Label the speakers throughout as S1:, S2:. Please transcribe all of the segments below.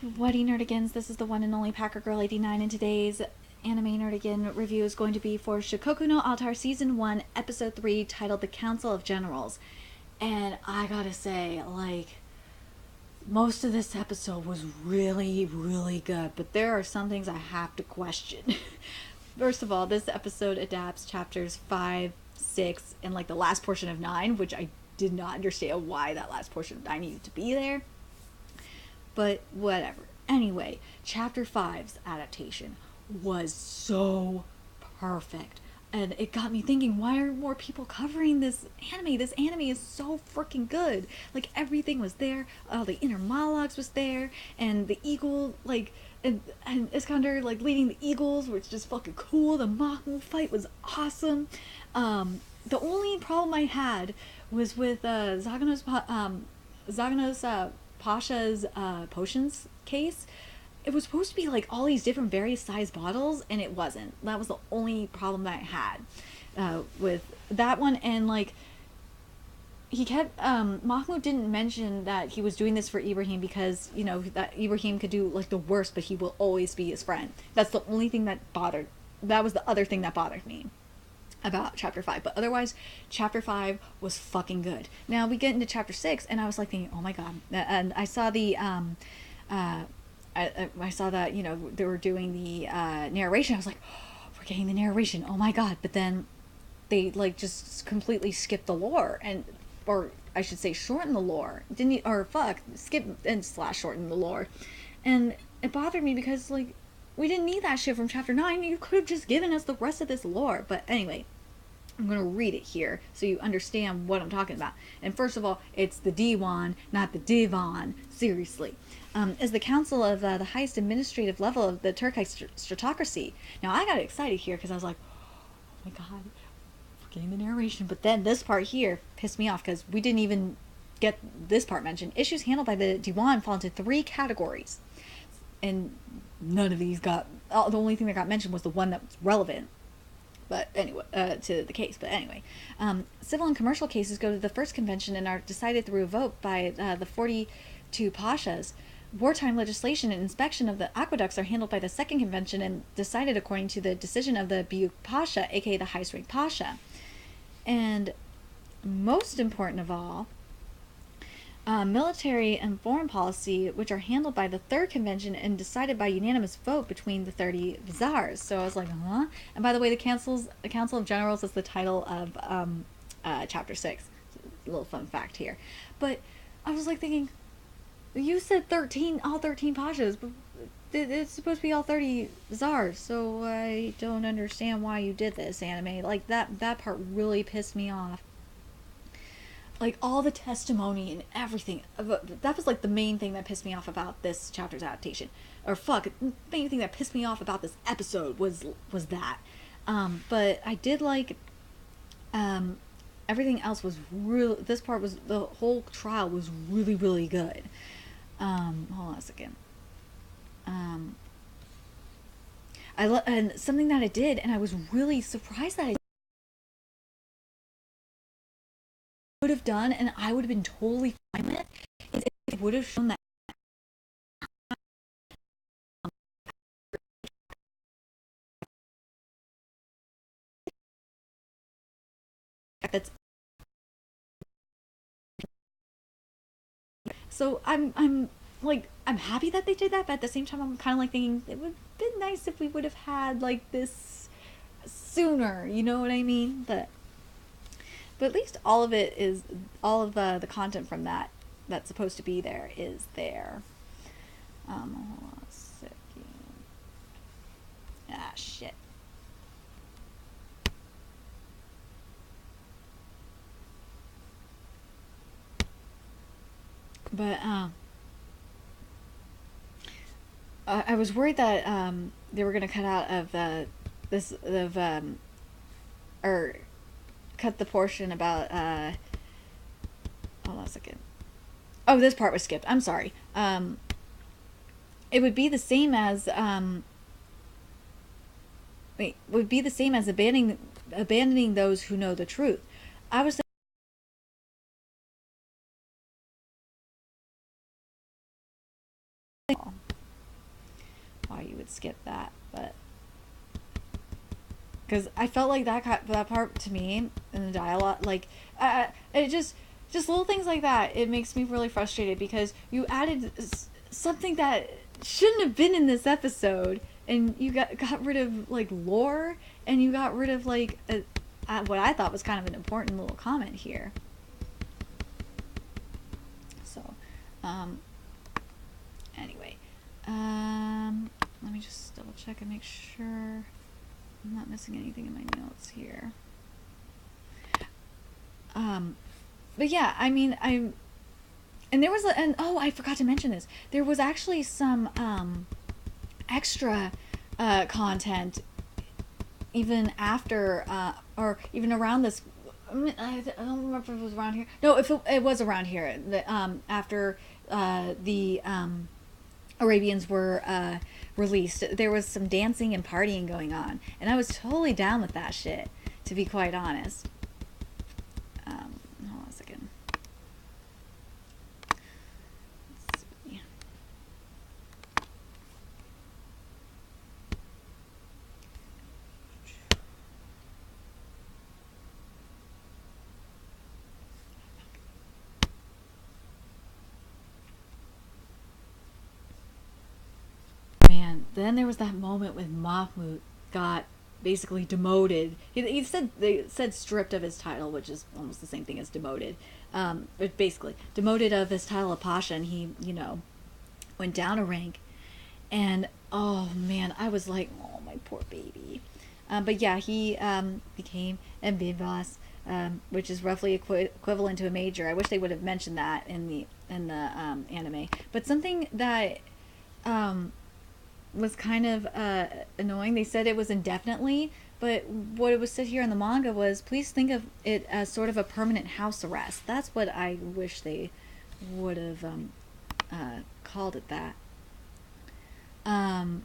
S1: What nerdigans, this is the one and only Packer Girl 89, and today's anime nerdigan review is going to be for Shoukoku no Altair Season 1, Episode 3, titled The Council of Generals. And I gotta say, like, most of this episode was really, really good, but there are some things I have to question. First of all, this episode adapts chapters 5, 6, and like the last portion of 9, which I did not understand why that last portion of 9 needed to be there. But whatever. Anyway, chapter 5's adaptation was so perfect. And it got me thinking, why aren't more people covering this anime? This anime is so freaking good. Like, everything was there. All the inner monologues was there. And the eagle, like, and Iskander, like, leading the eagles, which is just fucking cool. The Mahmu fight was awesome. The only problem I had was with Zaganos Pasha's potions case. It was supposed to be like all these different various size bottles, and it wasn't. That was the only problem that I had with that one. And like, he kept Mahmoud didn't mention that he was doing this for Ibrahim because, you know, that Ibrahim could do like the worst, but he will always be his friend. That's the only thing that bothered. That was the other thing that bothered me about chapter 5. But otherwise, chapter 5 was fucking good. Now we get into chapter 6, and I was like thinking, oh my god. And I saw the I saw that, you know, they were doing the narration. I was like, oh, we're getting the narration, oh my god. But then they like just completely skipped the lore, and or I should say shorten the lore, didn't, or fuck, skip and slash shorten the lore. And it bothered me because, like, we didn't need that shit from chapter 9. You could have just given us the rest of this lore. But anyway, I'm going to read it here so you understand what I'm talking about. And first of all, it's the Diwan, not the Divan. Seriously. Is the council of the highest administrative level of the Turkite stratocracy. Now, I got excited here because I was like, oh my god, we're getting the narration. But then this part here pissed me off because we didn't even get this part mentioned. Issues handled by the Diwan fall into 3 categories. And none of these got, the only thing that got mentioned was the one that was relevant, but anyway, to the case. But anyway, civil and commercial cases go to the first convention and are decided through a vote by the 42 pashas. Wartime legislation and inspection of the aqueducts are handled by the second convention and decided according to the decision of the Buyuk Pasha, aka the highest ranked pasha. And most important of all, military and foreign policy, which are handled by the third convention and decided by unanimous vote between the 30 viziers. So I was like, huh? And by the way, the Council of Generals is the title of chapter 6. A little fun fact here. But I was like thinking, you said 13, all 13 pashas, but it's supposed to be all 30 viziers. So I don't understand why you did this, anime. Like, that part really pissed me off. Like, all the testimony and everything, that was like the main thing that pissed me off about this chapter's adaptation. Or fuck, the main thing that pissed me off about this episode was that. But I did like, everything else was really, this part was, the whole trial was really, really good. Hold on a second. And something that it did, and I was really surprised that I would have done, and I would have been totally fine with it, is if it would have shown that that's. So I'm like, I'm happy that they did that, but at the same time I'm kind of like thinking it would have been nice if we would have had like this sooner, you know what I mean? But at least all of it is, all of the content from that that's supposed to be there is there. Hold on a second. Ah, shit. But I was worried that they were gonna cut out of this of or cut the portion about hold on a second. Oh, this part was skipped. I'm sorry. It would be the same as would be the same as abandoning those who know the truth. I was why you would skip that, but because I felt like that part to me in the dialogue, like it just little things like that. It makes me really frustrated because you added something that shouldn't have been in this episode, and you got rid of like lore, and you got rid of like what I thought was kind of an important little comment here. So, anyway, let me just double check and make sure I'm not missing anything in my notes here. But yeah, I mean, and there was I forgot to mention this. There was actually some extra content even after or even around this. I don't remember if it was around here. No, if it was around here. After the Arabians were released, there was some dancing and partying going on, and I was totally down with that shit, to be quite honest. Hold on a second. Let's see. Man, then there was that moment when Mahmoud got basically demoted. They said stripped of his title, which is almost the same thing as demoted. But basically demoted of his title of Pasha, and he, went down a rank. And oh man, I was like, oh my poor baby. But yeah, he became MB boss, which is roughly equivalent to a major. I wish they would have mentioned that in the anime. But something that was kind of annoying. They said it was indefinitely, but what it was said here in the manga was, please think of it as sort of a permanent house arrest. That's what I wish they would have called it that. Let's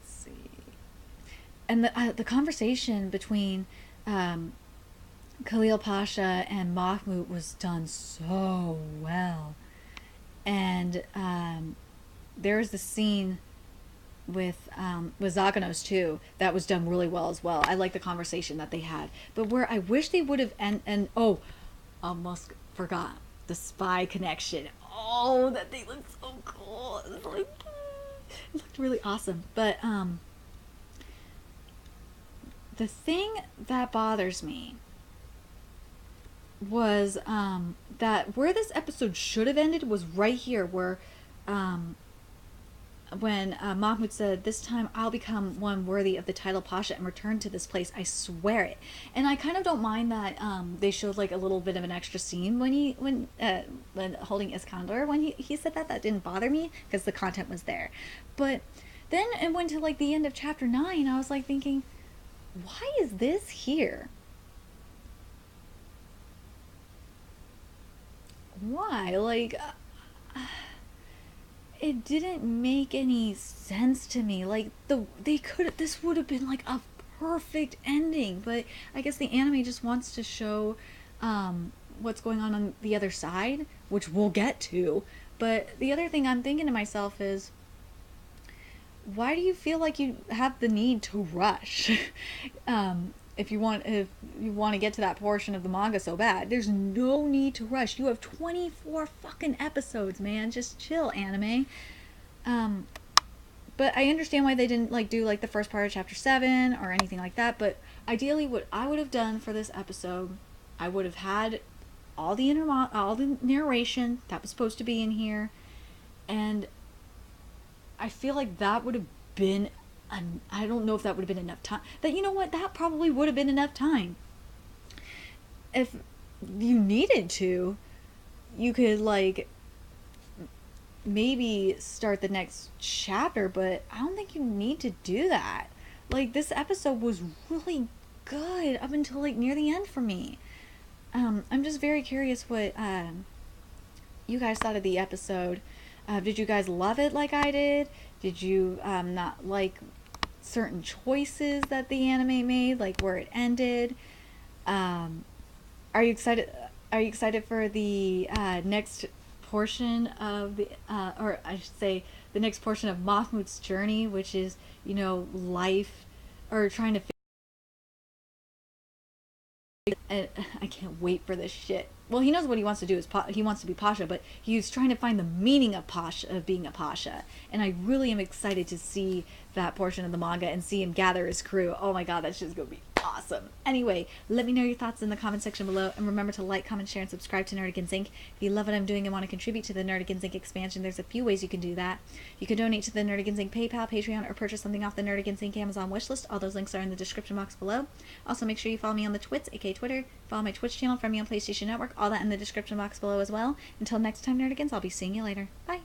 S1: see. And the conversation between Khalil Pasha and Mahmoud was done so well. And there was the scene with Zaganos too that was done really well as well. I like the conversation that they had, but where I wish they would have almost forgot the spy connection. Oh, that thing looked so cool. It looked really awesome. But the thing that bothers me was that where this episode should have ended was right here, where when Mahmoud said, "This time I'll become one worthy of the title Pasha and return to this place, I swear it." And I kind of don't mind that they showed like a little bit of an extra scene when holding Iskandar, when he said that didn't bother me because the content was there. But then it went to like the end of chapter 9. I was like thinking, why is this here? Why? Like, it didn't make any sense to me. Like, this would have been like a perfect ending, but I guess the anime just wants to show what's going on the other side, which we'll get to. But the other thing I'm thinking to myself is, why do you feel like you have the need to rush? If you want to get to that portion of the manga so bad, there's no need to rush. You have 24 fucking episodes, man. Just chill, anime. But I understand why they didn't like do like the first part of chapter 7 or anything like that. But ideally, what I would have done for this episode, I would have had all the narration that was supposed to be in here, and I feel like that would have been. I don't know if that would have been enough time. That, you know what, that probably would have been enough time. If you needed to, you could like maybe start the next chapter, but I don't think you need to do that. Like, this episode was really good up until like near the end for me. I'm just very curious what you guys thought of the episode. Did you guys love it like I did? Did you not like certain choices that the anime made, like where it ended? Are you excited for the next portion of the, or I should say, the next portion of Mahmoud's journey, which is, you know, life, or trying to. And I can't wait for this shit. Well, he knows what he wants to do. Is he wants to be Pasha, but he's trying to find the meaning of Pasha, of being a Pasha. And I really am excited to see that portion of the manga and see him gather his crew. Oh my god, that's just gonna be awesome. Anyway, let me know your thoughts in the comment section below, and remember to like, comment, share, and subscribe to Nerdigans Inc. If you love what I'm doing and want to contribute to the Nerdigans Inc. expansion, there's a few ways you can do that. You can donate to the Nerdigans Inc. PayPal, Patreon, or purchase something off the Nerdigans Inc. Amazon wishlist. All those links are in the description box below. Also, make sure you follow me on the Twits, aka Twitter. Follow my Twitch channel, friend me on PlayStation Network. All that in the description box below as well. Until next time, Nerdigans, I'll be seeing you later. Bye.